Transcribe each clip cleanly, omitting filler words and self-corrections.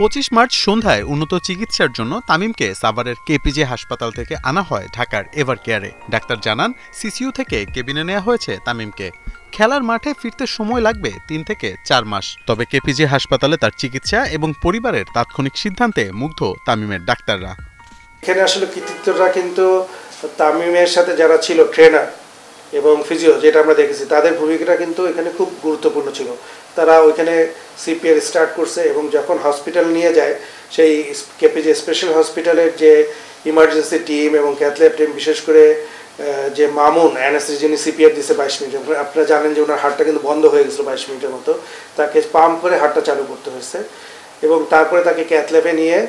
25 March সন্ধ্যায় উন্নত চিকিৎসার জন্য তামিমকে সাভারের কেপিজে হাসপাতাল থেকে আনা হয় ঢাকার এভার কেয়ারে। ডাক্তার জানান, সিসিইউ থেকে কেবিনে নেওয়া হয়েছে তামিমকে। খেলার মাঠে ফিরতে সময় লাগবে 3 থেকে 4 মাস। তবে কেপিজে হাসপাতালে তার চিকিৎসা এবং পরিবারের তাৎক্ষণিক সিদ্ধান্তে মুগ্ধ তামিমের ডাক্তাররা। এখানে আসলে কৃতিত্বরা কিন্তু তামিমের সাথে যারা ছিল ট্রেনার এবং ফিজিও, যেটা আমরা দেখেছি, তাদের ভূমিকাটা কিন্তু এখানে খুব গুরুত্বপূর্ণ ছিল। তারা ওইখানে সিপিআর স্টার্ট করছে এবং যখন হসপিটাল নিয়ে যায়, সেই কেপিজে স্পেশাল হসপিটালের যে ইমার্জেন্সি টিম এবং ক্যাথল্যাব টিম, বিশেষ করে যে মামুন অ্যানেস্থেসিস্ট, যিনি সিপিআর দিচ্ছে 22 মিনিট, আপনারা জানেন যে ওনার হার্টটা কিন্তু বন্ধ হয়ে গেছিলো 22 মিনিটের মতো, তাকে পাম্প করে হার্টটা চালু করতে হয়েছে এবং তারপরে তাকে ক্যাথল্যাবে নিয়ে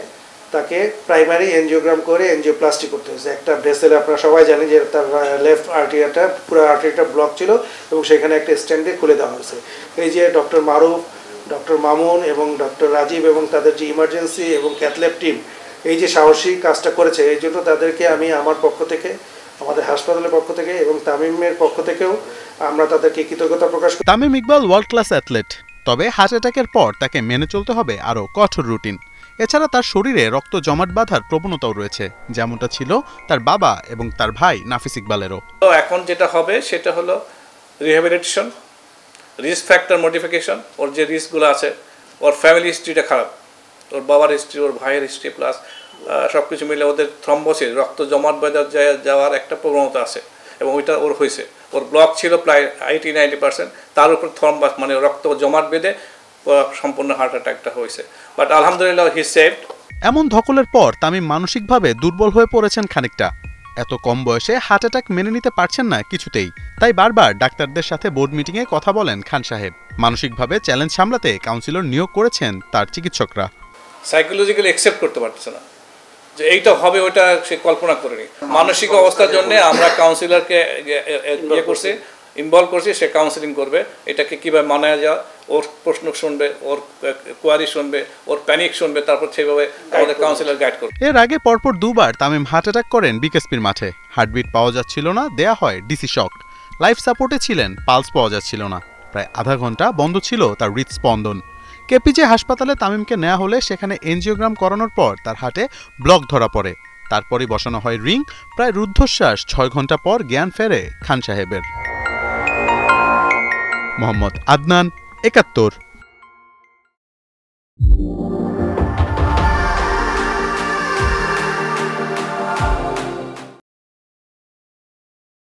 তাকে প্রাইমারি এনজিওগ্রাম করে এনজিওপ্লাস্টি করতে হয়েছে। একটা ভেসেল, আপনারা সবাই জানেন যে তার লেফট আর্টেরিয়াটা, পুরো আর্টেরিয়াটা ব্লক ছিল এবং সেখানে একটা স্ট্যান্ডে খুলে দেওয়া হয়েছে। এই যে ডক্টর মারুফ, ডক্টর মামুন এবং ডক্টর রাজীব এবং তাদের যে ইমার্জেন্সি এবং ক্যাথল্যাব টিম এই যে সাহসী কাজটা করেছে, এই জন্য তাদেরকে আমি আমার পক্ষ থেকে, আমাদের হাসপাতালের পক্ষ থেকে এবং তামিমের পক্ষ থেকেও আমরা তাদেরকে কৃতজ্ঞতা প্রকাশ করি। Tamim Iqbal world class athlete, তবে হার্ট অ্যাটাকের পর তাকে মেনে চলতে হবে আরও কঠোর রুটিন। এছাড়া তার শরীরে রক্ত জমাট বাঁধার প্রবণতাও রয়েছে, যেমনটা ছিল তার বাবা এবং তার ভাই নাফিস ইকবালেরও। এখন যেটা হবে সেটা হলো রিহ্যাবিলিটেশন, রিস্ক ফ্যাক্টর মডিফিকেশন। ওর যে রিস্কগুলো আছে, ওর ফ্যামিলি হিস্ট্রিটা খারাপ, ওর বাবার হিস্ট্রি, ওর ভাইয়ের হিস্ট্রি, প্লাস সব কিছু মিলে ওদের থ্রম্বোসিস, রক্ত জমাট বাঁধা যাওয়ার একটা প্রবণতা আছে এবং ওইটা ওর হয়েছে। ওর ব্লক ছিল প্রায় 80-90%, তার উপর থ্রম্বাস মানে রক্ত জমাট বেঁধে সম্পূর্ণ হার্ট অ্যাটাকটা হয়েছে। বাট আলহামদুলিল্লাহ হি সেভড। এমন ধকলের পর তামিম মানসিকভাবে দুর্বল হয়ে পড়েছেন খানিকটা। এত কম বয়সে হার্ট অ্যাটাক মেনে নিতে পারছেন না কিছুতেই, তাই বারবার ডাক্তারদের সাথে বোর্ড মিটিংয়ে কথা বলেন খান সাহেব। মানসিকভাবে চ্যালেঞ্জ সামলাতে কাউন্সিলর নিয়োগ করেছেন তার চিকিৎসকরা। সাইকোলজিক্যালি অ্যাকসেপ্ট করতে পারছে না যে এইটা হবে, ওইটা সে কল্পনা করেনি। মানসিক অবস্থার জন্য আমরা কাউন্সিলরকে ইয়ে করছি, ইনভলভ করছি, সে কাউন্সিলিং করবে এটাকে কীভাবে মানায় যাওয়া, ওর প্রশ্ন শুনবে, ওর কোয়ারি শুনবে, ওর প্যানিক শুনবে, তারপর সেভাবে আমাদের কাউন্সিলর গাইড করবে। এর আগে পরপর দুবার তামিম হার্ট অ্যাটাক করেন বিকেএসপির মাঠে। হার্টবিট পাওয়া যাচ্ছিল না, দেয়া হয় ডিসি শক। লাইফ সাপোর্টে ছিলেন, পালস পাওয়া যাচ্ছিল না। প্রায় আধা ঘন্টা বন্ধ ছিল তার হৃদস্পন্দন। কেপিজে হাসপাতালে তামিমকে নেওয়া হলে সেখানে এনজিওগ্রাম করানোর পর তার হার্টে ব্লক ধরা পড়ে। তারপরই বসানো হয় রিং। প্রায় রুদ্ধশ্বাস 6 ঘন্টা পর জ্ঞান ফেরে খান সাহেবের। মোহাম্মদ আদনান, ৭১।